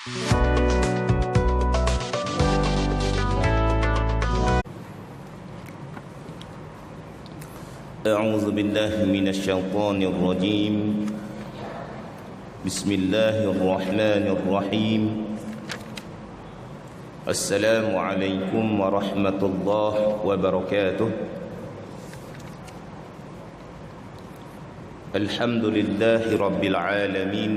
أعوذ بالله من الشيطان الرجيم بسم الله الرحمن الرحيم السلام عليكم ورحمة الله وبركاته الحمد لله رب العالمين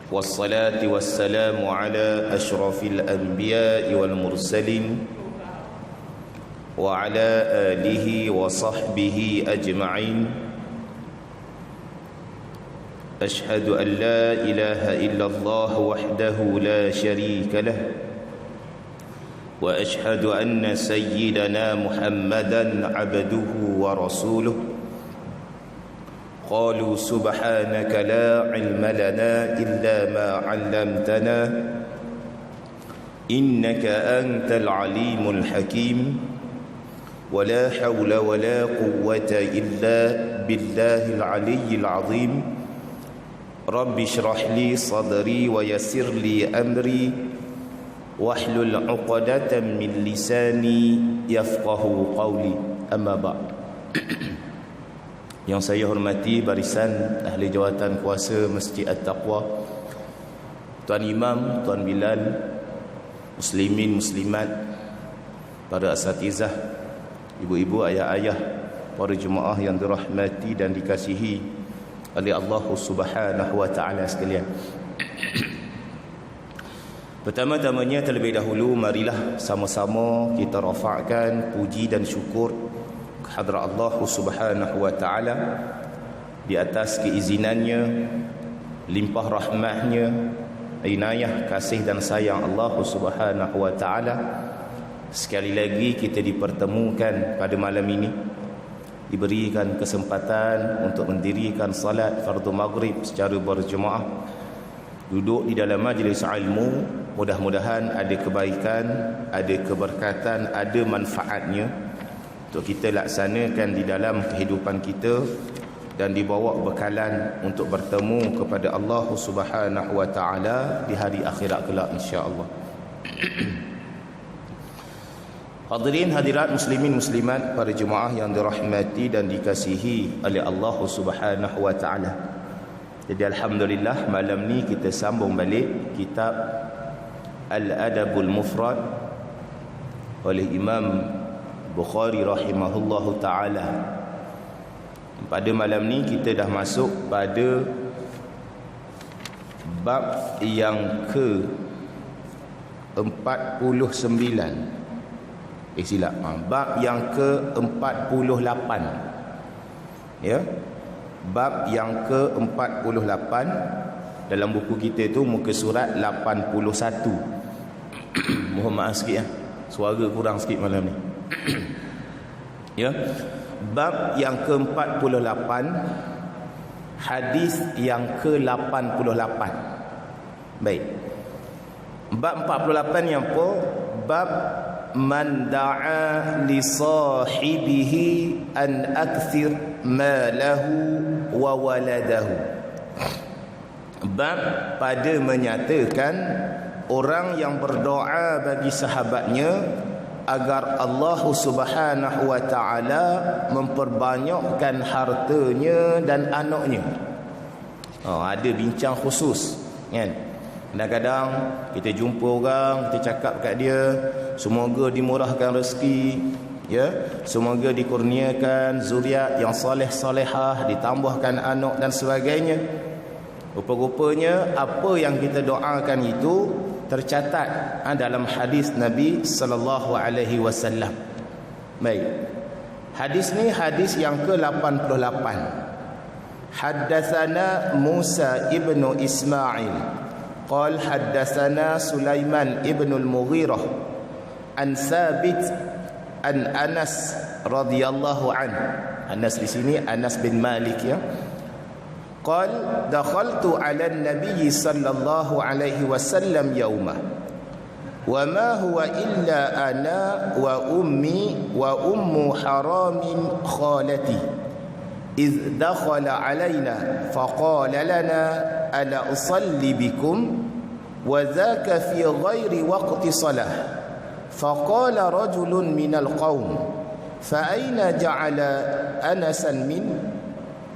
والصلاة والسلام على أشرف الأنبياء والمرسلين وعلى آله وصحبه أجمعين أشهد أن لا إله إلا الله وحده لا شريك له وأشهد أن سيدنا محمدا عبده ورسوله قالوا سبحانك لا علم لنا إلا ما علمتنا إنك أنت العليم الحكيم ولا حول ولا قوة إلا بالله العلي العظيم رب اشرح لي صدري ويسر لي أمري واحلل عقدة من لساني يفقه قولي أما بعد. Yang saya hormati barisan ahli jawatan kuasa Masjid At-Taqwa, Tuan Imam, Tuan Bilal, muslimin muslimat, para asatizah, ibu-ibu, ayah-ayah, para jemaah yang dirahmati dan dikasihi oleh Allah Subhanahu wa taala sekalian. Pertama-tamanya terlebih dahulu marilah sama-sama kita rafa'kan puji dan syukur kehadrat Allah Subhanahu wa taala di atas keizinannya, limpah rahmatnya, inayah, kasih dan sayang Allah Subhanahu wa taala. Sekali lagi kita dipertemukan pada malam ini, diberikan kesempatan untuk mendirikan salat fardu maghrib secara berjemaah, duduk di dalam majlis ilmu. Mudah-mudahan ada kebaikan, ada keberkatan, ada manfaatnya untuk kita laksanakan di dalam kehidupan kita dan dibawa bekalan untuk bertemu kepada Allah Subhanahu wa taala di hari akhirat kelak insya-Allah. Hadirin hadirat muslimin muslimat, para jemaah yang dirahmati dan dikasihi oleh Allah Subhanahu wa taala. Jadi alhamdulillah malam ni kita sambung balik kitab Al-Adabul Mufrad oleh Imam Bukhari rahimahullahu ta'ala. Pada malam ni kita dah masuk pada bab yang ke 49. Silap, bab yang ke 48. Ya, bab yang ke 48 dalam buku kita tu muka surat 81. Mohon maaf sikit ya, suara kurang sikit malam ni. Ya, bab yang ke-48, hadis yang ke-88. Baik. Bab 48 yang apa? Bab man da'a li sahibihi an akthir malahu wa waladahu. Bab pada menyatakan orang yang berdoa bagi sahabatnya agar Allah Subhanahu wa taala memperbanyakkan hartanya dan anaknya. Ada bincang khusus kan. Kadang-kadang kita jumpa orang, kita cakap kat dia, semoga dimurahkan rezeki, ya, semoga dikurniakan zuriat yang soleh-solehah, ditambahkan anak dan sebagainya. Rupa-rupanya apa yang kita doakan itu tercatat dalam hadis Nabi sallallahu alaihi wasallam. Baik. Hadis ni hadis yang ke-88. Haddatsana Musa ibnu Ismail qala haddatsana Sulaiman ibnu al-Mughirah an Thabit an Anas radhiyallahu anhu. Anas di sini Anas bin Malik ya. قال دخلت على النبي صلى الله عليه وسلم يوما وما هو إلا أنا وأمي وأم حرام خالتي إذ دخل علينا فقال لنا ألا أصلي بكم وذاك في غير وقت صلاة فقال رجل من القوم فأين جعل أنسا منه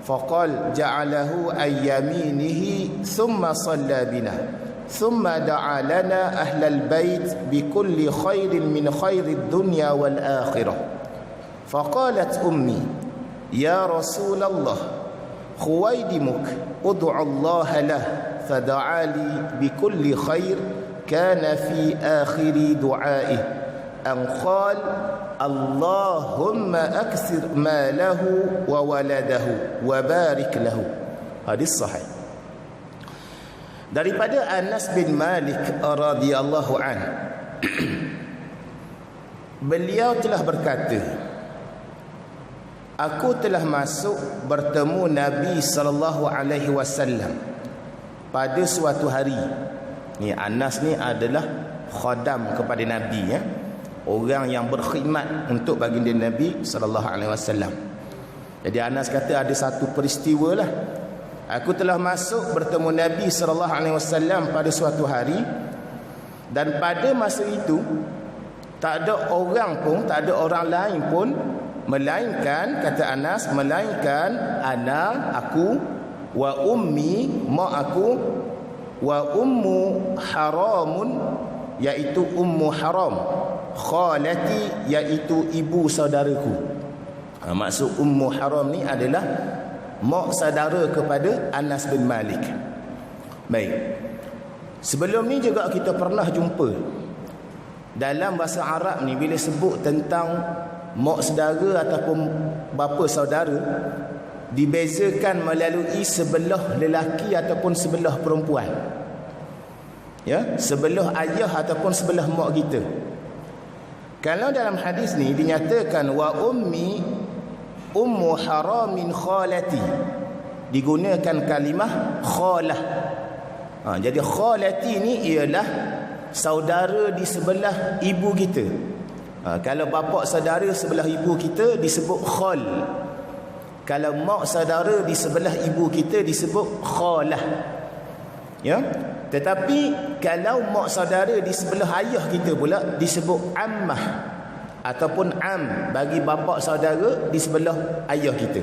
فقال جعله عن يمينه ثم صلى بنا ثم دعا لنا أهل البيت بكل خير من خير الدنيا والآخرة فقالت أمي يا رسول الله خويدمك ادع الله له فدعا لي بكل خير كان في آخر دعائه أن قال اللهم أكثر ماله وولده وبارك له. Hadis sahih daripada Anas bin Malik radhiyallahu anhu. Beliau telah berkata, aku telah masuk bertemu Nabi sallallahu alaihi wasallam pada suatu hari. Ni Anas ni adalah khadam kepada Nabi, ya. Orang yang berkhidmat untuk baginda Nabi sallallahu alaihi wasallam. Jadi Anas kata ada satu peristiwa lah. Aku telah masuk bertemu Nabi sallallahu alaihi wasallam pada suatu hari, dan pada masa itu tak ada orang pun, tak ada orang lain pun melainkan, kata Anas, melainkan ana, aku, wa ummi, mak aku, wa ummu haramun, iaitu ummu haram, khalati, iaitu ibu saudaraku. Maksud ummu haram ni adalah mak saudara kepada Anas bin Malik. Baik, sebelum ni juga kita pernah jumpa dalam bahasa Arab ni, bila sebut tentang mak saudara ataupun bapa saudara, dibezakan melalui sebelah lelaki ataupun sebelah perempuan, ya, sebelah ayah ataupun sebelah mak kita. Kalau dalam hadis ni dinyatakan wa ummi ummu haramin khalati, digunakan kalimah khalah. Jadi khalati ni ialah saudara di sebelah ibu kita. Kalau bapa saudara sebelah ibu kita disebut khal. Kalau mak saudara di sebelah ibu kita disebut khalah, ya. Tetapi kalau mak saudara di sebelah ayah kita pula disebut ammah ataupun am bagi bapa saudara di sebelah ayah kita.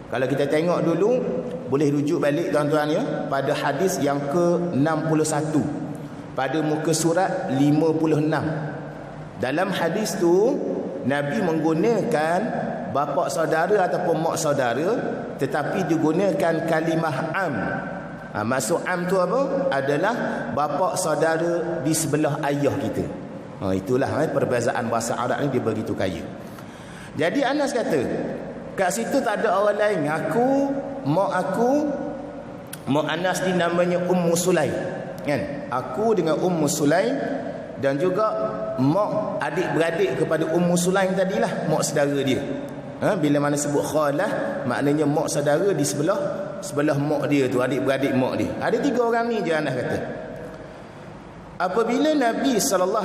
Kalau kita tengok dulu, boleh rujuk balik tuan-tuan, ya, pada hadis yang ke-61 pada muka surat 56. Dalam hadis tu Nabi menggunakan bapa saudara ataupun mak saudara, tetapi digunakan kalimah am. Maksud am tu apa? Adalah bapa saudara di sebelah ayah kita. Itulah perbezaan bahasa Arab ni, dia begitu kaya. Jadi Anas kata, kat situ tak ada orang lain. Mak Anas ni namanya Ummu Sulaim, kan? Aku dengan Ummu Sulaim, dan juga mak adik-beradik kepada Ummu Sulaim tadilah, mak saudara dia. Bila mana sebut khalah, maknanya mak saudara di sebelah mak dia tu, adik-beradik mak dia. Ada 3 orang ni je Anas kata. Apabila Nabi SAW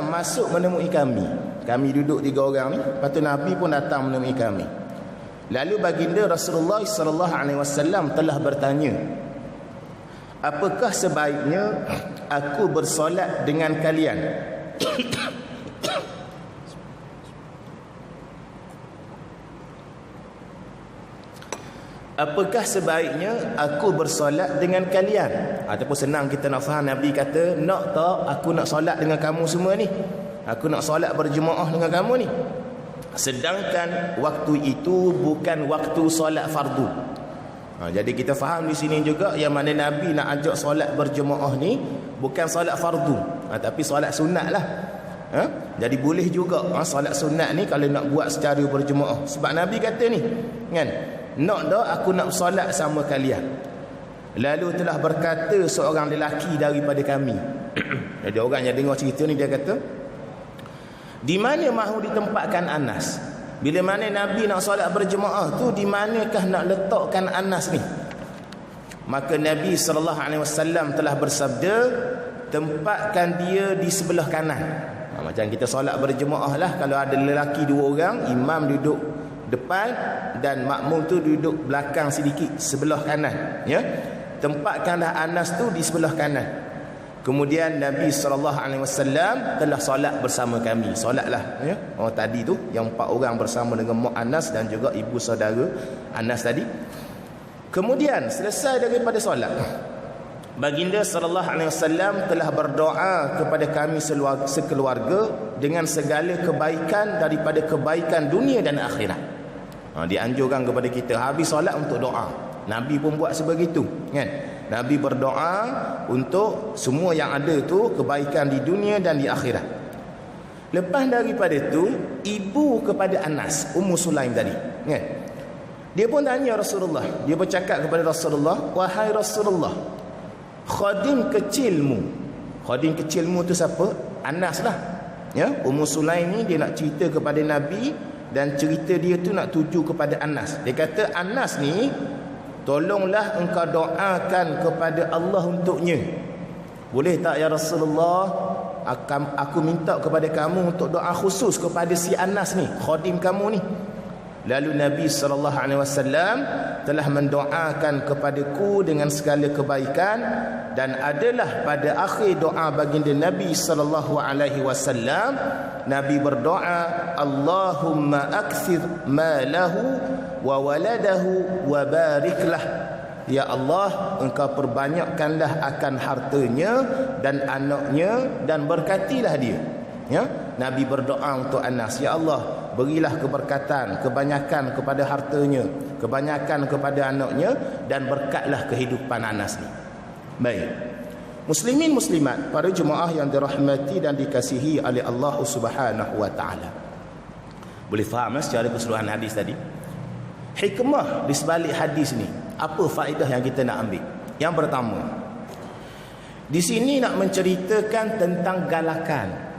masuk menemui kami duduk 3 orang ni, lepas tu Nabi pun datang menemui kami. Lalu baginda Rasulullah SAW telah bertanya, apakah sebaiknya aku bersolat dengan kalian? Apakah sebaiknya aku bersolat dengan kalian? Ataupun senang kita nak faham, Nabi kata, nak tak aku nak solat dengan kamu semua ni? Aku nak solat berjemaah dengan kamu ni. Sedangkan waktu itu bukan waktu solat fardu. Jadi kita faham di sini juga yang mana Nabi nak ajak solat berjemaah ni bukan solat fardu, tapi solat sunat lah. Jadi boleh juga solat sunat ni kalau nak buat secara berjemaah. Sebab Nabi kata ni, kan, nak dah aku nak solat sama kalian. Lalu telah berkata seorang lelaki daripada kami. Jadi orang yang dengar cerita ni, dia kata, di mana mahu ditempatkan Anas? Bila mana Nabi nak solat berjemaah tu, di manakah nak letakkan Anas ni? Maka Nabi SAW telah bersabda, tempatkan dia di sebelah kanan. Macam kita solat berjemaah lah, kalau ada lelaki 2 orang, imam duduk depan dan makmum tu duduk belakang sedikit sebelah kanan, ya. Tempatkanlah Anas tu di sebelah kanan. Kemudian Nabi SAW telah solat bersama kami. Solatlah, ya. Oh tadi tu yang 4 orang bersama dengan mak Anas dan juga ibu saudara Anas tadi. Kemudian selesai daripada solat, Baginda SAW telah berdoa kepada kami sekeluarga dengan segala kebaikan daripada kebaikan dunia dan akhirat. Dianjurkan kepada kita habis solat untuk doa. Nabi pun buat sebegitu, kan? Nabi berdoa untuk semua yang ada tu kebaikan di dunia dan di akhirat. Lepas daripada tu, ibu kepada Anas, Ummu Sulaim tadi, kan? Dia pun tanya Rasulullah. Dia bercakap kepada Rasulullah, "Wahai Rasulullah, khadim kecilmu tu siapa?" Anas lah, ya. Ummu Sulaim ni dia nak cerita kepada Nabi dan cerita dia tu nak tuju kepada Anas. Dia kata, "Anas ni, tolonglah engkau doakan kepada Allah untuknya. Boleh tak ya Rasulullah, aku minta kepada kamu untuk doa khusus kepada si Anas ni, khadim kamu ni." Lalu Nabi SAW telah mendoakan kepadaku dengan segala kebaikan, dan adalah pada akhir doa baginda Nabi SAW, Nabi berdoa, "Allahumma akthir malahu wa waladahu wa bariklah." Ya Allah, engkau perbanyakkanlah akan hartanya dan anaknya dan berkatilah dia. Ya, Nabi berdoa untuk Anas, "Ya Allah, berilah keberkatan, kebanyakan kepada hartanya, kebanyakan kepada anaknya, dan berkatlah kehidupan Anas ni." Baik. Muslimin muslimat, para jemaah yang dirahmati dan dikasihi oleh Allah Subhanahu wa taala. Boleh faham secara keseluruhan hadis tadi? Hikmah di sebalik hadis ni, apa faedah yang kita nak ambil? Yang pertama, di sini nak menceritakan tentang galakan.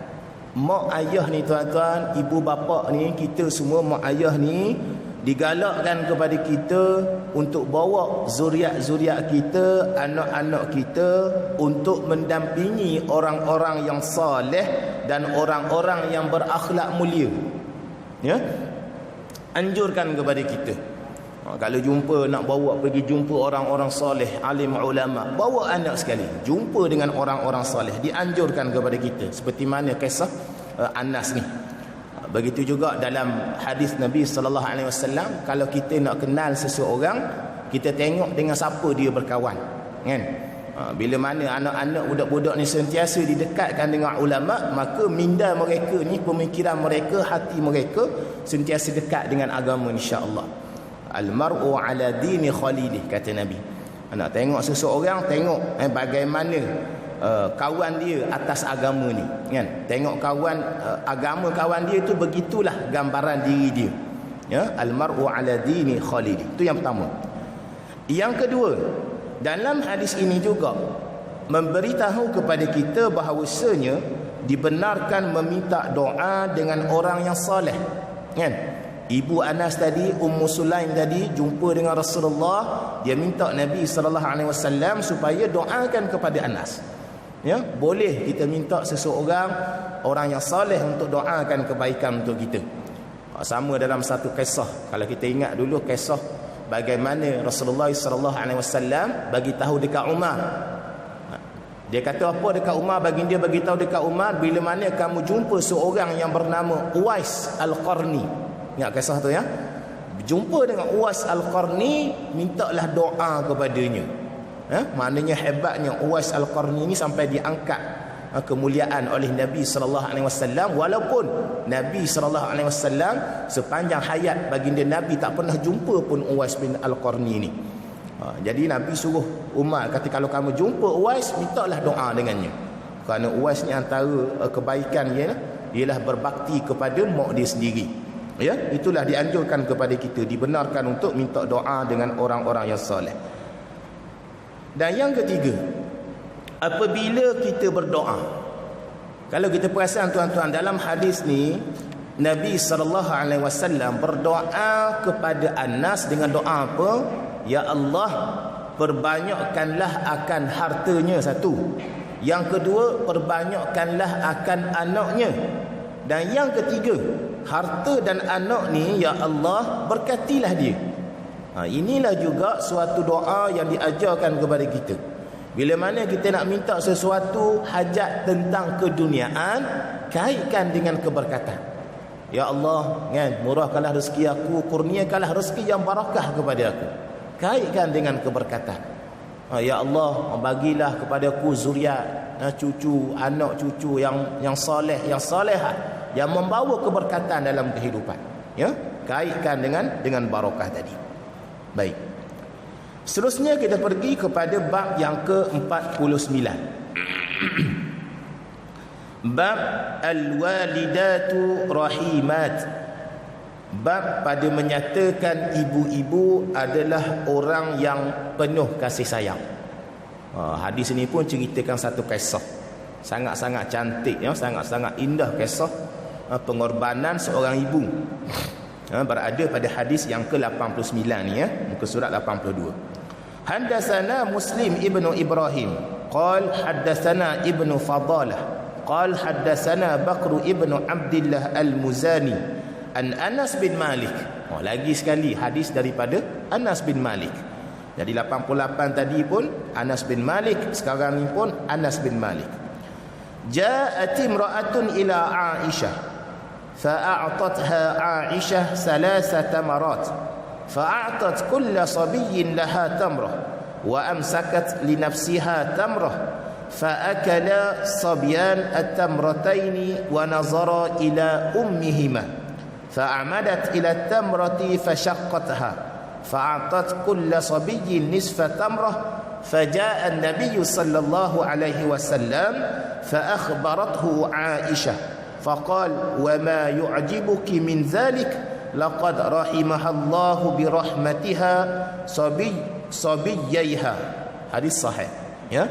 Mak ayah ni tuan-tuan, ibu bapa ni, kita semua mak ayah ni digalakkan kepada kita untuk bawa zuriat-zuriat kita, anak-anak kita untuk mendampingi orang-orang yang saleh dan orang-orang yang berakhlak mulia. Ya? Anjurkan kepada kita. Kalau jumpa, nak bawa pergi jumpa orang-orang soleh, alim ulama, bawa anak sekali jumpa dengan orang-orang soleh, dianjurkan kepada kita, seperti mana kisah Anas ni. Begitu juga dalam hadis Nabi SAW, kalau kita nak kenal seseorang, kita tengok dengan siapa dia berkawan, kan? Bila mana anak-anak budak-budak ni sentiasa didekatkan dengan ulama, maka minda mereka ni, pemikiran mereka, hati mereka sentiasa dekat dengan agama, insya-Allah. Al-mar'u ala dini khalilih, kata Nabi. Nak tengok seseorang, tengok bagaimana kawan dia atas agama ni, kan? Tengok kawan, agama kawan dia tu, begitulah gambaran diri dia. Ya, al-mar'u ala dini khalilih. Itu yang pertama. Yang kedua, dalam hadis ini juga memberitahu kepada kita bahawasanya dibenarkan meminta doa dengan orang yang soleh, kan? Ibu Anas tadi, Ummu Sulaim tadi, jumpa dengan Rasulullah, dia minta Nabi SAW supaya doakan kepada Anas. Ya, boleh kita minta seseorang, orang yang soleh, untuk doakan kebaikan untuk kita. Sama dalam satu kisah, kalau kita ingat dulu kisah bagaimana Rasulullah SAW bagi tahu dekat Umar. Dia kata apa dekat Umar? Baginda bagi tahu dekat Umar, bila mana kamu jumpa seorang yang bernama Uwais Al-Qarni. Ingat kisah tu, ya? Jumpa dengan Uwais Al-Qarni, mintalah doa kepadanya. Maknanya hebatnya Uwais Al-Qarni ni sampai diangkat kemuliaan oleh Nabi SAW, walaupun Nabi SAW sepanjang hayat baginda Nabi tak pernah jumpa pun Uwais bin Al-Qarni ni. Jadi Nabi suruh Umar, kata kalau kamu jumpa Uwais, mintalah doa dengannya, kerana Uwais ni antara kebaikan dia ialah berbakti kepada mak dia sendiri. Ya, itulah dianjurkan kepada kita, dibenarkan untuk minta doa dengan orang-orang yang soleh. Dan yang ketiga, apabila kita berdoa, kalau kita perasan tuan-tuan, dalam hadis ni Nabi SAW berdoa kepada Anas dengan doa apa? Ya Allah, perbanyakkanlah akan hartanya, satu. Yang kedua, perbanyakkanlah akan anaknya. Dan yang ketiga, harta dan anak ni, ya Allah, berkatilah dia. Inilah juga suatu doa yang diajarkan kepada kita. Bila mana kita nak minta sesuatu hajat tentang keduniaan, kaitkan dengan keberkatan. Ya Allah, kan, murahkanlah rezeki aku, kurniakanlah rezeki yang barakah kepada aku. Kaitkan dengan keberkatan. Ya Allah, bagilah kepadaku zuriat, cucu, anak cucu yang soleh, yang salehah, yang membawa keberkatan dalam kehidupan. Ya, kaitkan dengan barakah tadi. Baik. Seterusnya kita pergi kepada bab yang ke-49. Bab al-walidatu rahimat. Bab pada menyatakan ibu-ibu adalah orang yang penuh kasih sayang. Hadis ini pun ceritakan satu kisah sangat-sangat cantik, ya, sangat-sangat indah kisah pengorbanan seorang ibu. Berada pada hadis yang ke-89 ni, ya, muka surat 82. Haddatsana Muslim ibnu Ibrahim qal haddatsana ibnu Fadalah qal haddatsana Bakr ibnu Abdullah al-Muzani an Anas bin Malik. Lagi sekali hadis daripada Anas bin Malik. Jadi 88 tadi pun Anas bin Malik, sekarang ni pun Anas bin Malik. Ja'at imra'atun ila Aisyah fa'a'tatha Aisyah 3 tamarat فأعطت كل صبي لها تمرة وأمسكت لنفسها تمرة فأكل صبيان التمرتين ونظرا إلى أمهما فأعمدت إلى التمرة فشقتها فأعطت كل صبي نصف تمرة فجاء النبي صلى الله عليه وسلم فأخبرته عائشة فقال وما يعجبك من ذلك laqad rahimahallahu birahmatiha sabiyaiha. Hadis sahih, ya,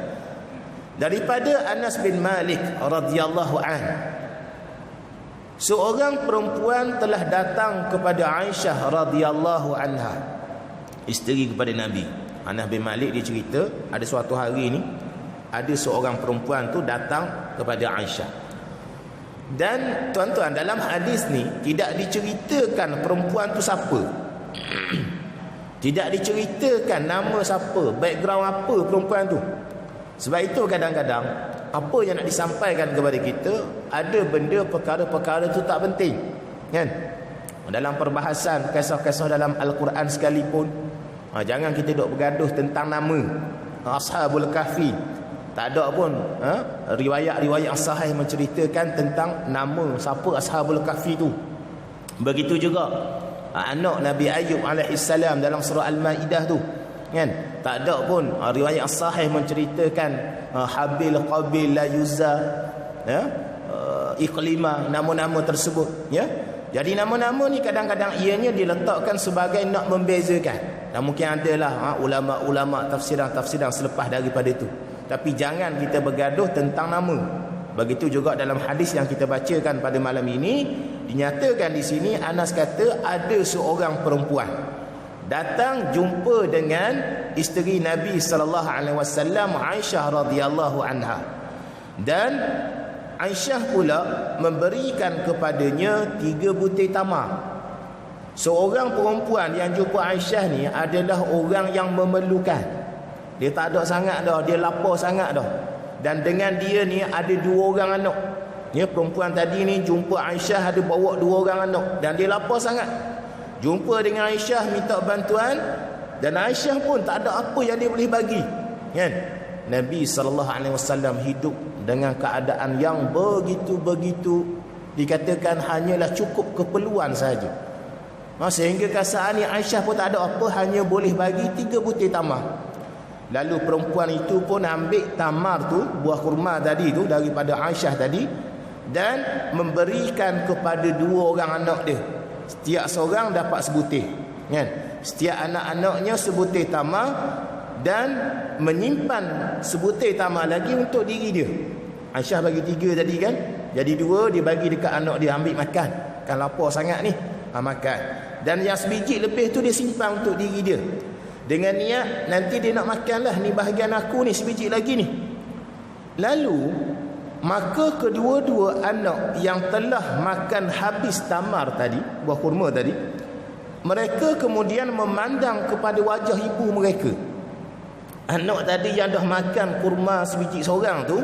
daripada Anas bin Malik radhiyallahu anhu. Seorang perempuan telah datang kepada Aisyah radhiyallahu anha, isteri kepada Nabi. Anas bin Malik dia cerita, ada suatu hari ni ada seorang perempuan tu datang kepada Aisyah. Dan tuan-tuan, dalam hadis ni tidak diceritakan perempuan tu siapa. Tidak diceritakan nama siapa, background apa perempuan tu. Sebab itu kadang-kadang apa yang nak disampaikan kepada kita, ada benda perkara-perkara tu tak penting, kan? Dalam perbahasan kisah-kisah dalam Al-Quran sekalipun, jangan kita duk bergaduh tentang nama. Ashabul Kahfi, tak ada pun riwayat-riwayat sahih menceritakan tentang nama siapa Ashabul Kahfi tu. Begitu juga anak Nabi Ayub alaihissalam dalam surah Al-Maidah tu, kan? Tak ada pun riwayat sahih menceritakan Habil, Qabil, Layuzza, ya, Iqlimah, nama-nama tersebut, ya. Jadi nama-nama ni kadang-kadang ianya diletakkan sebagai nak membezakan. Dan mungkin adalah ulama-ulama tafsiran-tafsiran selepas daripada itu. Tapi jangan kita bergaduh tentang nama. Begitu juga dalam hadis yang kita bacakan pada malam ini, dinyatakan di sini Anas kata ada seorang perempuan datang jumpa dengan isteri Nabi sallallahu alaihi wasallam, Aisyah radhiyallahu anha. Dan Aisyah pula memberikan kepadanya 3 butir tamar. Seorang perempuan yang jumpa Aisyah ni adalah orang yang memerlukan. Dia tak ada sangat dah, dia lapar sangat dah. Dan dengan dia ni ada 2 orang anak. Ya, perempuan tadi ni jumpa Aisyah ada bawa 2 orang anak dan dia lapar sangat. Jumpa dengan Aisyah minta bantuan dan Aisyah pun tak ada apa yang dia boleh bagi. Kan? Nabi SAW hidup dengan keadaan yang begitu-begitu, dikatakan hanyalah cukup keperluan sahaja. Sehingga kasaan ni Aisyah pun tak ada apa, hanya boleh bagi 3 butir tamar. Lalu perempuan itu pun ambil tamar tu, buah kurma tadi tu daripada Aisyah tadi, dan memberikan kepada 2 orang anak dia. Setiap seorang dapat sebutir, kan? Setiap anak-anaknya sebutir tamar, dan menyimpan sebutir tamar lagi untuk diri dia. Aisyah bagi 3 tadi, kan? Jadi 2 dia bagi dekat anak dia, ambil makan. Kan lapar sangat ni, makan. Dan yang sebiji lebih tu dia simpan untuk diri dia, dengan niat nanti dia nak makan lah, ni bahagian aku ni, sebiji lagi ni. Lalu maka kedua-dua anak yang telah makan habis tamar tadi, buah kurma tadi, mereka kemudian memandang kepada wajah ibu mereka. Anak tadi yang dah makan kurma sebiji seorang tu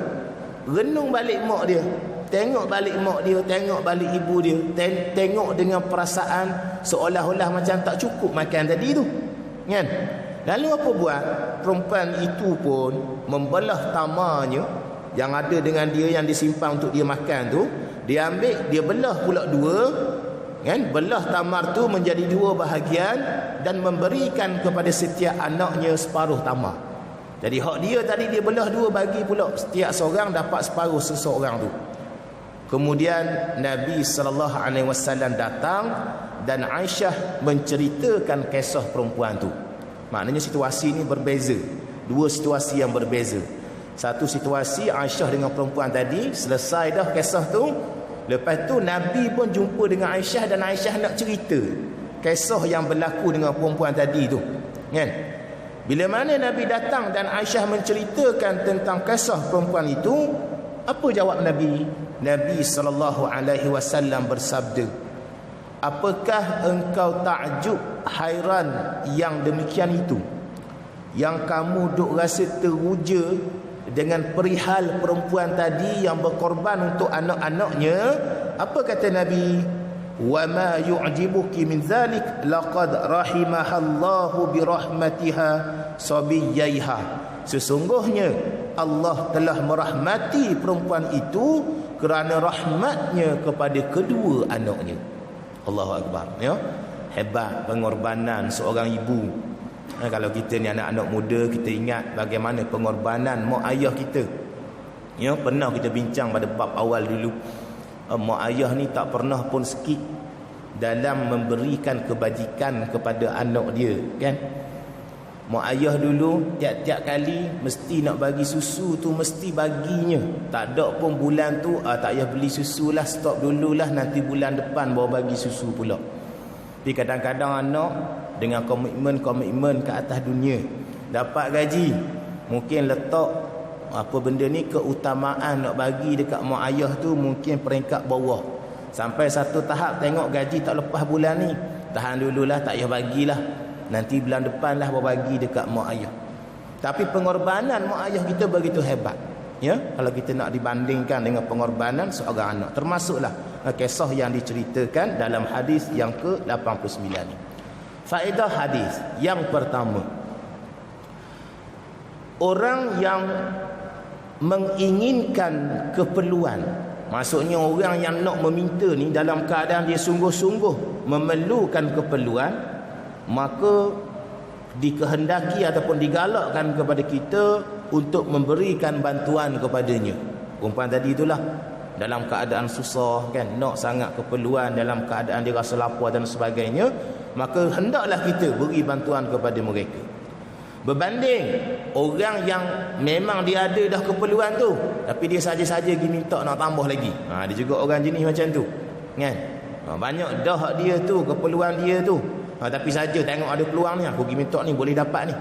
renung balik mak dia, tengok balik mak dia, tengok balik ibu dia, tengok dengan perasaan seolah-olah macam tak cukup makan tadi tu, kan? Lalu apa buat? Perempuan itu pun membelah tamarnya yang ada dengan dia, yang disimpan untuk dia makan tu, dia ambil, dia belah pula dua, kan? Belah tamar tu menjadi dua bahagian dan memberikan kepada setiap anaknya separuh tamar. Jadi hak dia tadi dia belah dua, bagi pula setiap seorang dapat separuh seseorang tu. Kemudian Nabi SAW datang dan Aisyah menceritakan kisah perempuan tu. Maknanya situasi ni berbeza, dua situasi yang berbeza. Satu situasi Aisyah dengan perempuan tadi, selesai dah kisah tu, lepas tu Nabi pun jumpa dengan Aisyah dan Aisyah nak cerita kisah yang berlaku dengan perempuan tadi tu, kan? Bila mana Nabi datang dan Aisyah menceritakan tentang kisah perempuan itu, apa jawab Nabi? Nabi SAW bersabda, apakah engkau takjub, hairan yang demikian itu, yang kamu duk rasa teruja dengan perihal perempuan tadi yang berkorban untuk anak-anaknya? Apa kata Nabi? Wa ma yu'jibuki min dhalik laqad rahimahallahu birahmatiha sabiyaiha. Sesungguhnya Allah telah merahmati perempuan itu kerana rahmatnya kepada kedua anaknya. Allahu Akbar, ya. Hebat pengorbanan seorang ibu. Kalau kita ni anak-anak muda, kita ingat bagaimana pengorbanan mak ayah kita. Ya, pernah kita bincang pada bab awal dulu. Mak ayah ni tak pernah pun skip dalam memberikan kebajikan kepada anak dia, kan? Mak ayah dulu tiap-tiap kali mesti nak bagi susu tu mesti baginya. Tak ada pun bulan tu tak payah beli susu lah, stop dululah, nanti bulan depan baru bagi susu pula. Tapi kadang-kadang anak dengan komitmen ke atas dunia, dapat gaji, mungkin letak apa benda ni, keutamaan nak bagi dekat mak ayah tu mungkin peringkat bawah. Sampai satu tahap tengok gaji tak lepas bulan ni, tahan dululah, tak payah bagilah, nanti bulan depan lah baru bagi dekat mak ayah. Tapi pengorbanan mak ayah kita begitu hebat, ya, kalau kita nak dibandingkan dengan pengorbanan seorang anak. Termasuklah kisah yang diceritakan dalam hadis yang ke-89 ni. Faedah hadis yang pertama, orang yang menginginkan keperluan, maksudnya orang yang nak meminta ni dalam keadaan dia sungguh-sungguh memerlukan keperluan, maka dikehendaki ataupun digalakkan kepada kita untuk memberikan bantuan kepadanya. Perempuan tadi itulah dalam keadaan susah, kan, nak sangat keperluan, dalam keadaan dia rasa lapar dan sebagainya, maka hendaklah kita beri bantuan kepada mereka. Berbanding orang yang memang dia ada dah keperluan tu, tapi dia saja-saja pergi minta nak tambah lagi. Ada juga orang jenis macam tu, kan? Banyak dah dia tu, keperluan dia tu, tapi saja tengok ada peluang ni, aku pergi minta ni boleh dapat ni.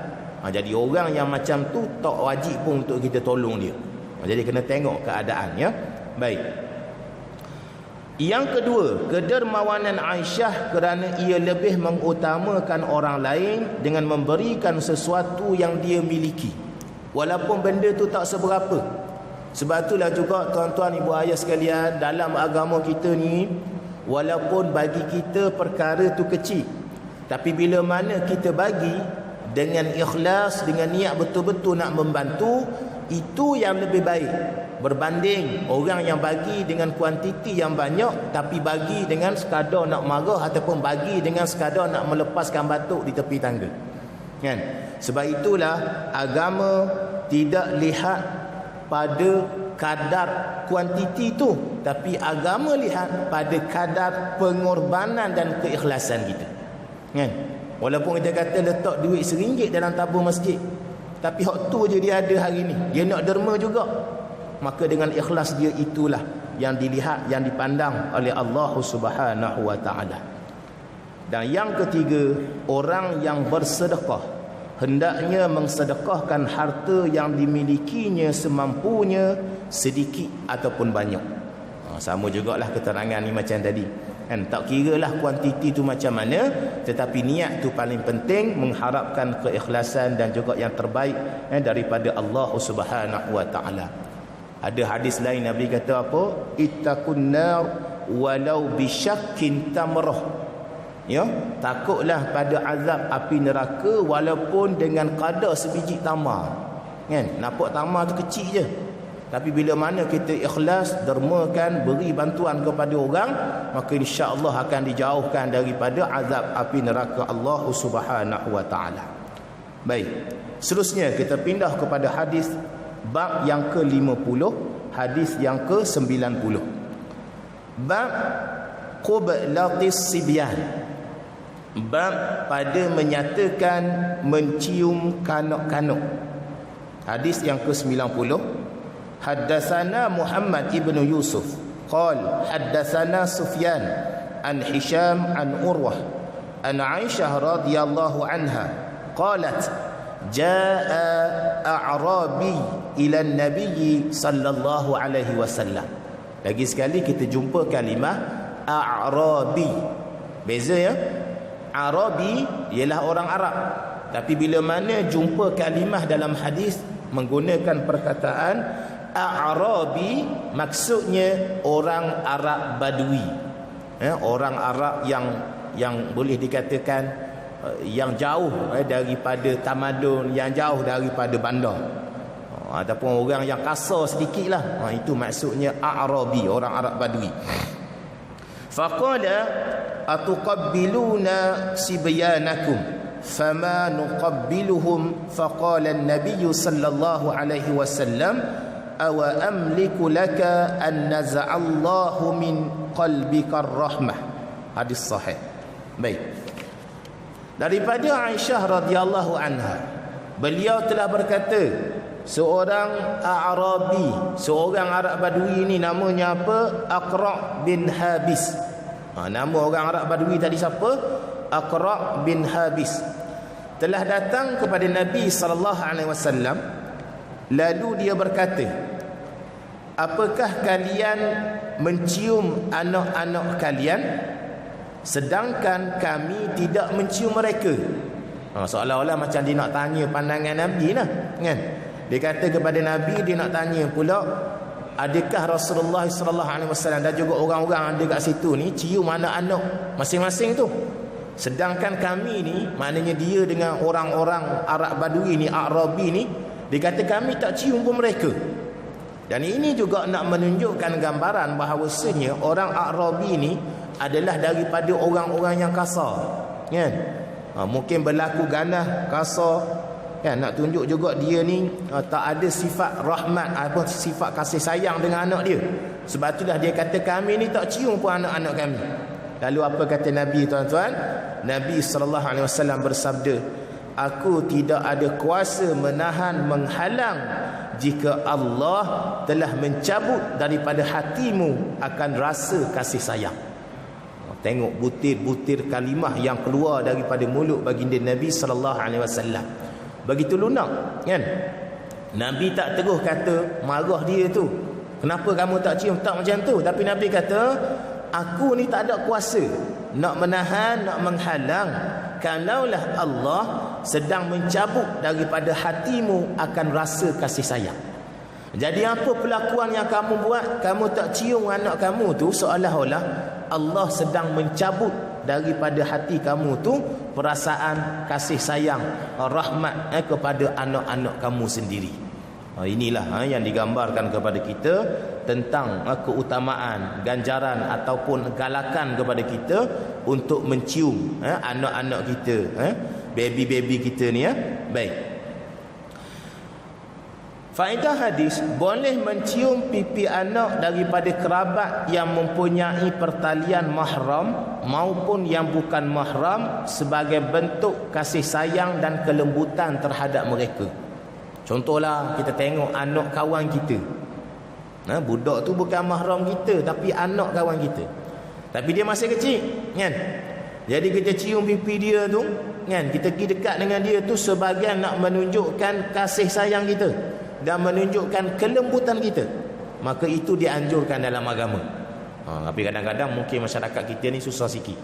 Jadi orang yang macam tu tak wajib pun untuk kita tolong dia. Jadi kena tengok keadaan, ya. Baik. Yang kedua, kedermawanan Aisyah kerana ia lebih mengutamakan orang lain dengan memberikan sesuatu yang dia miliki, walaupun benda tu tak seberapa. Sebab itulah juga tuan-tuan ibu ayah sekalian, dalam agama kita ni, walaupun bagi kita perkara tu kecil, tapi bila mana kita bagi dengan ikhlas, dengan niat betul-betul nak membantu, itu yang lebih baik berbanding orang yang bagi dengan kuantiti yang banyak tapi bagi dengan sekadar nak marah ataupun bagi dengan sekadar nak melepaskan batuk di tepi tangga, kan? Sebab itulah agama tidak lihat pada kadar kuantiti tu, tapi agama lihat pada kadar pengorbanan dan keikhlasan kita, kan? Walaupun kita kata letak duit RM1 dalam tabung masjid, tapi hak tu je dia ada hari ni, dia nak derma juga, maka dengan ikhlas dia itulah yang dilihat, yang dipandang oleh Allah Subhanahu wa taala. Dan yang ketiga, orang yang bersedekah hendaknya mengsedekahkan harta yang dimilikinya semampunya, sedikit ataupun banyak. Sama jugalah keterangan ni macam tadi kan, tak kiralah kuantiti tu macam mana, tetapi niat tu paling penting, mengharapkan keikhlasan dan juga yang terbaik daripada Allah Subhanahu wa taala. Ada hadis lain Nabi kata apa? Ittaqun nar walau bisyakkin tamrah. Ya, takutlah pada azab api neraka walaupun dengan kadar sebiji tamar. Kan? Nampak tamar tu kecil je. Tapi bila mana kita ikhlas, dermakan, beri bantuan kepada orang, maka insya-Allah akan dijauhkan daripada azab api neraka Allah Subhanahu wa taala. Baik. Seterusnya kita pindah kepada hadis bab yang ke-50, hadis yang ke-90. Bab qublatis sibyan. Bab pada menyatakan mencium kanak-kanak. Hadis yang ke-90. Haddatsana Muhammad ibn Yusuf qala haddatsana Sufyan an Hisham an Urwah an Aisyah radhiyallahu anha qalat jaa a'rabi ila an-nabiy sallallahu alaihi wasallam. Lagi sekali kita jumpa kalimah a'rabi. Beza ya. Arabi ialah orang Arab. Tapi bila mana jumpa kalimah dalam hadis menggunakan perkataan A'rabi, maksudnya orang Arab Badui, orang Arab yang boleh dikatakan yang jauh daripada tamadun, yang jauh daripada bandar, ataupun orang yang kasar sedikit lah. Itu maksudnya A'rabi, orang Arab Badui. Faqala atuqabbiluna sibyanakum fama nuqabbiluhum. Faqala an-nabiy sallallahu alaihi wasallam awa amliku laka an naza'allahu min qalbika ar-rahmah. Hadis sahih. Baik. Daripada Aisyah radhiyallahu anha, beliau telah berkata, seorang A'rabi, seorang Arab Badui ini namanya apa? Aqra' bin Habis. Nama orang Arab Badui tadi siapa? Aqra' bin Habis. Telah datang kepada Nabi sallallahu alaihi wasallam. Lalu dia berkata, apakah kalian mencium anak-anak kalian sedangkan kami tidak mencium mereka? Seolah-olah macam dia nak tanya pandangan Nabi lah, kan? Dia kata kepada Nabi, dia nak tanya pula, adakah Rasulullah sallallahu alaihi wasallam dan juga orang-orang ada kat situ ni cium anak-anak masing-masing tu, sedangkan kami ni, maknanya dia dengan orang-orang Arab Badui ni, A'rabi ni, dia kata kami tak cium pun mereka. Dan ini juga nak menunjukkan gambaran bahawasanya orang A'rabi ni adalah daripada orang-orang yang kasar, kan? Mungkin berlaku ganah, kasar, kan? Nak tunjuk juga dia ni tak ada sifat rahmat, apa sifat kasih sayang dengan anak dia. Sebab itulah dia kata kami ni tak cium pun anak-anak kami. Lalu apa kata Nabi, tuan-tuan? Nabi SAW bersabda, aku tidak ada kuasa menahan, menghalang jika Allah telah mencabut daripada hatimu akan rasa kasih sayang. Tengok butir-butir kalimah yang keluar daripada mulut baginda Nabi SAW. Begitu lunak, kan? Nabi tak terus kata marah dia tu, kenapa kamu tak cium, tak macam tu. Tapi Nabi kata, aku ni tak ada kuasa nak menahan, nak menghalang, kalaulah Allah sedang mencabut daripada hatimu akan rasa kasih sayang. Jadi apa perlakuan yang kamu buat, kamu tak cium anak kamu tu, seolah-olah Allah sedang mencabut daripada hati kamu tu perasaan kasih sayang, rahmat kepada anak-anak kamu sendiri. Inilah yang digambarkan kepada kita tentang keutamaan, ganjaran ataupun galakan kepada kita untuk mencium anak-anak kita, baby-baby kita ni. Baik. Faedah hadis, boleh mencium pipi anak daripada kerabat yang mempunyai pertalian mahram maupun yang bukan mahram sebagai bentuk kasih sayang dan kelembutan terhadap mereka. Contohlah, kita tengok anak kawan kita, budak tu bukan mahram kita, tapi anak kawan kita, tapi dia masih kecil, kan? Jadi kita cium pipi dia tu kan, kita pergi dekat dengan dia tu sebagian nak menunjukkan kasih sayang kita dan menunjukkan kelembutan kita. Maka itu dianjurkan dalam agama. Tapi kadang-kadang mungkin masyarakat kita ni susah sikit.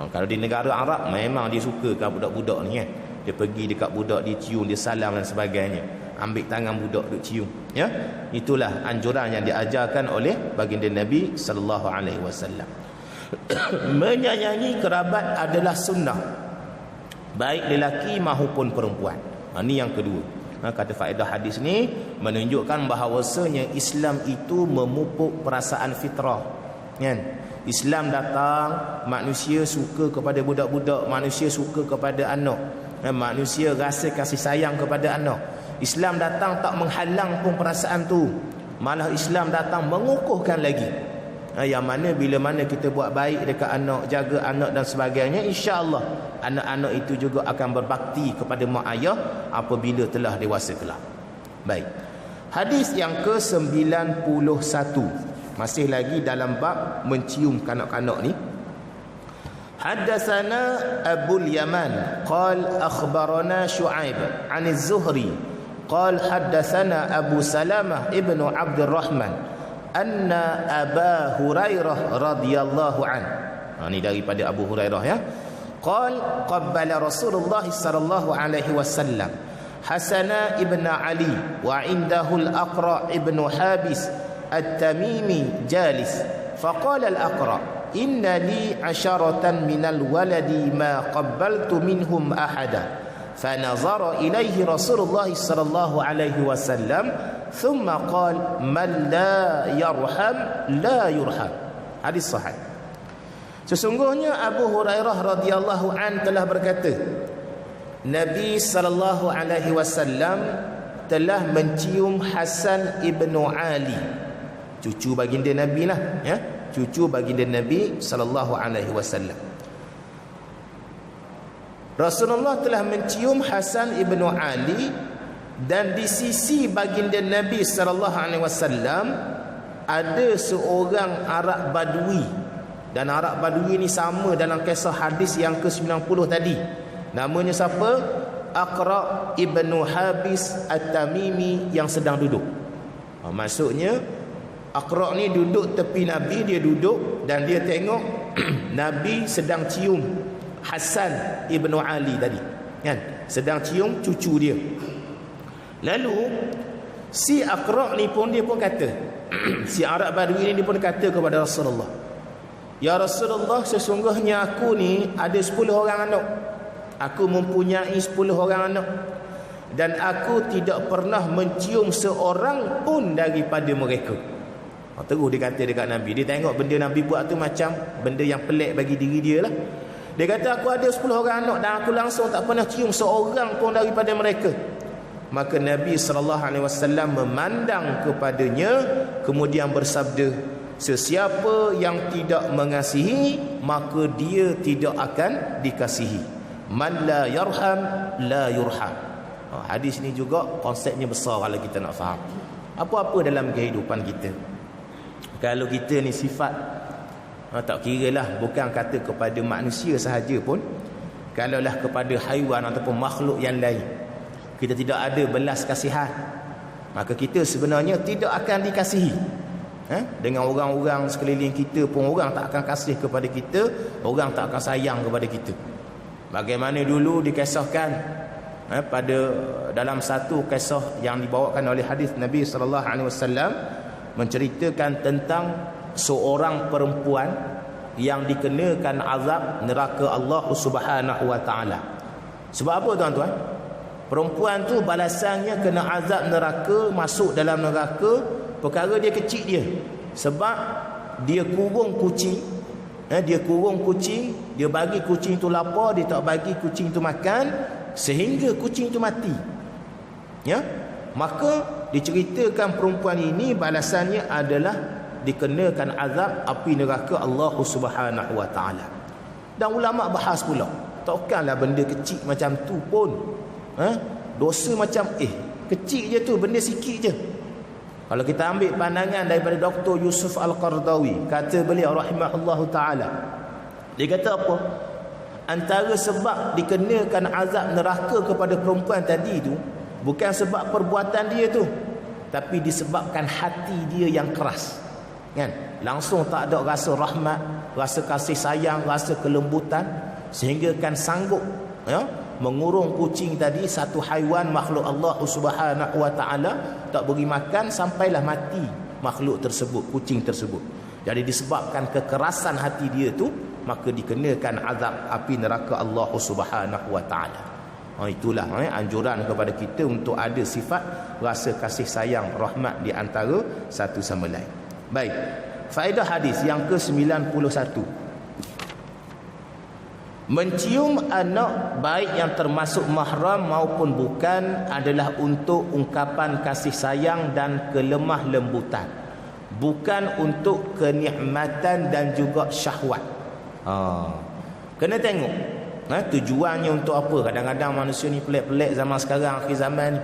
Kalau di negara Arab memang dia suka kan budak-budak ni kan. Dia pergi dekat budak, dia cium, dia salam dan sebagainya. Ambil tangan budak duk cium, ya. Itulah anjuran yang diajarkan oleh baginda Nabi sallallahu alaihi wasallam. Menyayangi kerabat adalah sunnah, baik lelaki maupun perempuan. Ini yang kedua. Kata faedah hadis ni menunjukkan bahawasanya Islam itu memupuk perasaan fitrah, kan? Islam datang, manusia suka kepada budak-budak, manusia suka kepada anak, manusia rasa kasih sayang kepada anak. Islam datang tak menghalang pun perasaan tu, malah Islam datang mengukuhkan lagi. Yang mana bila mana kita buat baik dekat anak, jaga anak dan sebagainya, insya-Allah anak-anak itu juga akan berbakti kepada mak ayah apabila telah dewasa kelak. Baik. Hadis yang ke-91 masih lagi dalam bab mencium kanak-kanak ni. Haddatsana Abu Yaman qala akhbarana Shu'aib 'an az-Zuhri qala haddatsana Abu Salamah ibnu Abdurrahman anna Aba Hurairah radhiyallahu an. Ini daripada Abu Hurairah, ya. Qala qabbala Rasulullah sallallahu alaihi wasallam Hasan ibn Ali wa indahu al-Aqra ibn Habis at-Tamimi jalis. Faqala al-Aqra inna li 'asharatan minal waladi ma qabbaltu minhum ahada. فنظر إليه رسول الله صلى الله عليه وسلم ثم قال من لا يرحم لا يرحم. Hadis sahih. Sesungguhnya Abu Hurairah radhiyallahu an telah berkata, Nabi sallallahu alaihi wasallam telah mencium Hasan ibnu Ali, cucu baginda Nabi lah, ya, cucu baginda Nabi sallallahu alaihi wasallam. Rasulullah telah mencium Hasan ibnu Ali, dan di sisi baginda Nabi sallallahu alaihi wasallam ada seorang Arab Badui. Dan Arab Badui ni sama dalam kisah hadis yang ke-90 tadi. Namanya siapa? Aqra ibnu Habis at-Tamimi yang sedang duduk. Maksudnya Aqra ni duduk tepi Nabi, dia duduk dan dia tengok Nabi sedang cium Hasan ibnu Ali tadi, kan? Sedang cium cucu dia. Lalu si Aqra ni pun dia pun kata si Arab Badui ni dia pun kata kepada Rasulullah, ya Rasulullah, sesungguhnya aku ni ada 10 orang anak. Aku mempunyai 10 orang anak, dan aku tidak pernah mencium seorang pun daripada mereka. Terus dia kata dekat Nabi. Dia tengok benda Nabi buat tu macam benda yang pelik bagi diri dia lah. Dia kata, aku ada 10 orang anak dan aku langsung tak pernah cium seorang pun daripada mereka. Maka Nabi SAW memandang kepadanya, kemudian bersabda, sesiapa yang tidak mengasihi, maka dia tidak akan dikasihi. Man la yarham la yurham. Hadis ni juga konsepnya besar kalau kita nak faham. Apa-apa dalam kehidupan kita, kalau kita ni sifat, tak kira lah, bukan kata kepada manusia sahaja pun, kalaulah kepada haiwan ataupun makhluk yang lain, kita tidak ada belas kasihan, maka kita sebenarnya tidak akan dikasihi. Dengan orang-orang sekeliling kita pun, orang tak akan kasih kepada kita, orang tak akan sayang kepada kita. Bagaimana dulu dikisahkan pada dalam satu kisah yang dibawakan oleh hadis Nabi sallallahu alaihi wasallam, menceritakan tentang seorang perempuan yang dikenakan azab neraka Allah Subhanahu wa taala. Sebab apa tuan-tuan? Perempuan tu balasannya kena azab neraka, masuk dalam neraka, perkara dia kecil dia. Sebab dia kurung kucing. Dia kurung kucing, dia bagi kucing tu lapar, dia tak bagi kucing tu makan, sehingga kucing tu mati. Ya? Maka diceritakan perempuan ini balasannya adalah dikenakan azab api neraka Allah Subhanahu wa taala. Dan ulama bahas pula, takkanlah benda kecil macam tu pun dosa macam kecil je tu, benda sikit je. Kalau kita ambil pandangan daripada Dr. Yusuf Al-Qardawi, kata beliau rahimahullahu taala, dia kata apa? antara sebab dikenakan azab neraka kepada perempuan tadi tu bukan sebab perbuatan dia tu, tapi disebabkan hati dia yang keras, kan? Langsung tak ada rasa rahmat, rasa kasih sayang, rasa kelembutan, sehingga kan sanggup mengurung kucing tadi, satu haiwan makhluk Allah Subhanahu wa taala, tak beri makan sampailah mati makhluk tersebut, kucing tersebut. Jadi disebabkan kekerasan hati dia tu, maka dikenakan azab api neraka Allah Subhanahu wa taala. Itulah anjuran kepada kita untuk ada sifat rasa kasih sayang, rahmat di antara satu sama lain. Baik, faedah hadis yang ke-91. Mencium anak baik yang termasuk mahram maupun bukan adalah untuk ungkapan kasih sayang dan kelemah lembutan, bukan untuk kenikmatan dan juga syahwat. Kena tengok tujuannya untuk apa. Kadang-kadang manusia ni pelik-pelik zaman sekarang, akhir zaman ni.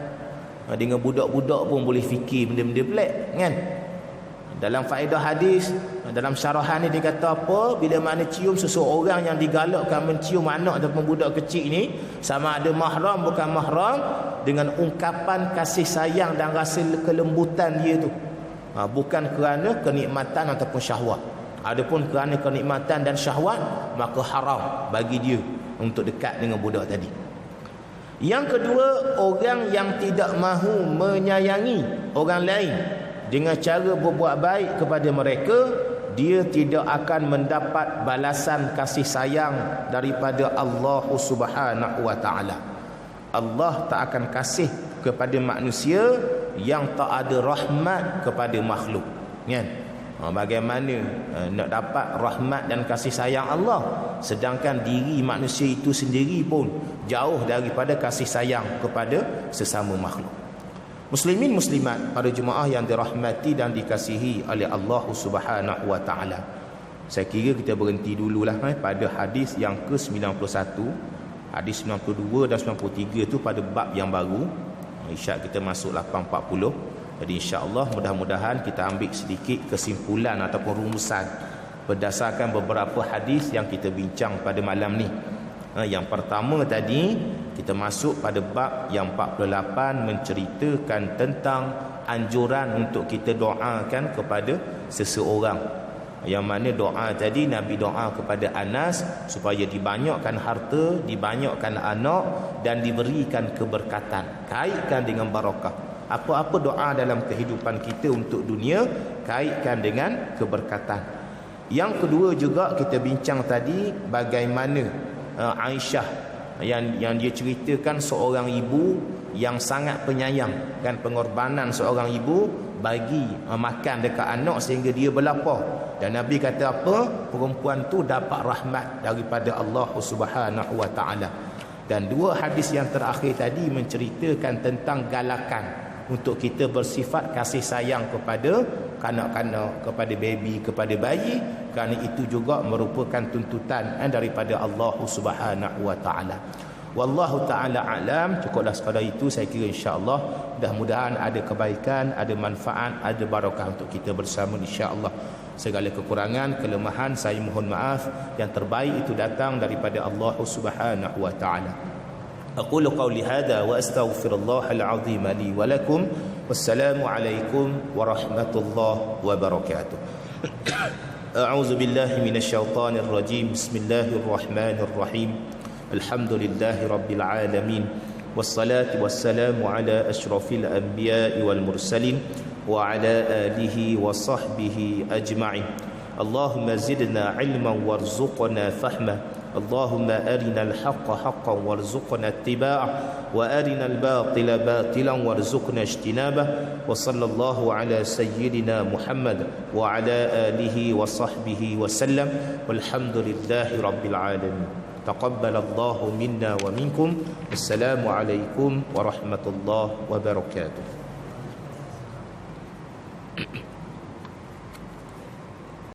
Dengan budak-budak pun boleh fikir benda-benda pelik, kan? Dalam faedah hadis, dalam syarahan ni dia kata apa? Bila mana cium seseorang yang digalakkan mencium anak ataupun budak kecil ni, sama ada mahram bukan mahram, dengan ungkapan kasih sayang dan rasa kelembutan dia tu, bukan kerana kenikmatan ataupun syahwat. Adapun kerana kenikmatan dan syahwat, maka haram bagi dia untuk dekat dengan budak tadi. Yang kedua, orang yang tidak mahu menyayangi orang lain dengan cara berbuat baik kepada mereka, dia tidak akan mendapat balasan kasih sayang daripada Allah Subhanahu wa taala. Allah tak akan kasih kepada manusia yang tak ada rahmat kepada makhluk, kan? Bagaimana nak dapat rahmat dan kasih sayang Allah, sedangkan diri manusia itu sendiri pun jauh daripada kasih sayang kepada sesama makhluk. Muslimin muslimat, para jemaah yang dirahmati dan dikasihi oleh Allah Subhanahu wa taala. Saya kira kita berhenti dululah pada hadis yang ke-91. Hadis 92 dan 93 tu pada bab yang baru. Isyak kita masuk 8.40. Jadi insya-Allah mudah-mudahan kita ambil sedikit kesimpulan ataupun rumusan berdasarkan beberapa hadis yang kita bincang pada malam ni. Yang pertama tadi kita masuk pada bab yang 48, menceritakan tentang anjuran untuk kita doakan kepada seseorang. Yang mana doa tadi Nabi doa kepada Anas supaya dibanyakkan harta, dibanyakkan anak dan diberikan keberkatan. Kaitkan dengan barakah. Apa-apa doa dalam kehidupan kita untuk dunia, kaitkan dengan keberkatan. Yang kedua juga kita bincang tadi bagaimana Aisyah yang dia ceritakan seorang ibu yang sangat penyayang, kan, pengorbanan seorang ibu bagi makan dekat anak sehingga dia berlapar. Dan Nabi kata apa? Perempuan tu dapat rahmat daripada Allah Subhanahu wa taala. Dan dua hadis yang terakhir tadi menceritakan tentang galakan untuk kita bersifat kasih sayang kepada kanak-kanak, kepada baby, kepada bayi, kerana itu juga merupakan tuntutan daripada Allah Subhanahu wa taala. Wallahu taala alam. Cukuplah sekadar itu, saya kira insya-Allah mudah-mudahan ada kebaikan, ada manfaat, ada barakah untuk kita bersama insya-Allah. Segala kekurangan, kelemahan saya mohon maaf. Yang terbaik itu datang daripada Allah Subhanahu wa taala. أقول قولي هذا وأستغفر الله العظيم لي ولكم والسلام عليكم ورحمة الله وبركاته. أعوذ بالله من الشيطان الرجيم. بسم الله الرحمن الرحيم. الحمد لله رب العالمين والصلاة والسلام على أشرف الأنبياء والمرسلين وعلى آله وصحبه أجمعين. اللهم زدنا علما وارزقنا فهما. اللهم أرنا الحق حقا وارزقنا اتباعه وأرنا الباطل باطلا وارزقنا اجتنابه. وصلى الله على سيدنا محمد وعلى آله وصحبه وسلم والحمد لله رب العالمين. تقبل الله منا ومنكم. السلام عليكم ورحمة الله وبركاته.